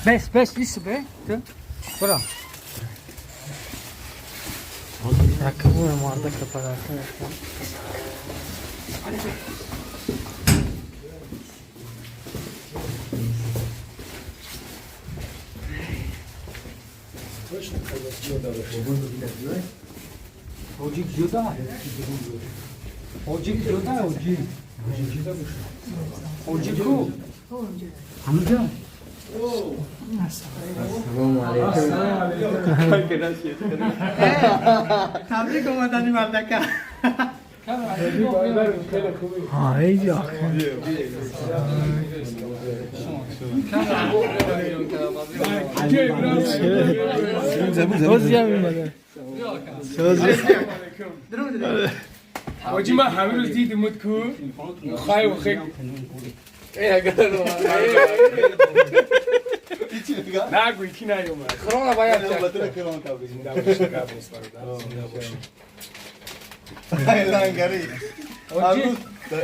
Beş lisi be. Bura. Takımıyorum orada kapak arkadaşlar. Ojik juda hai. Ojik juda hai ojik. Ojik ko. Hamza. تبریک اومدنی مملکت Hay ya. Söz yemin söz حاجی من همه روز دیدمت کو خواهی و خیلی نگوی کی نیومد کرونا باید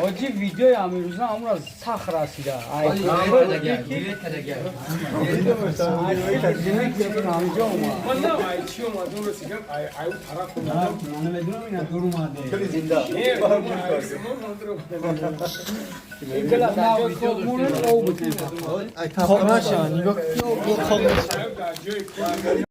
Oji video amiruzan amura sakh rasida. Ay. من نه ای چی اومد اون رو سیگم ای اون طرف اومد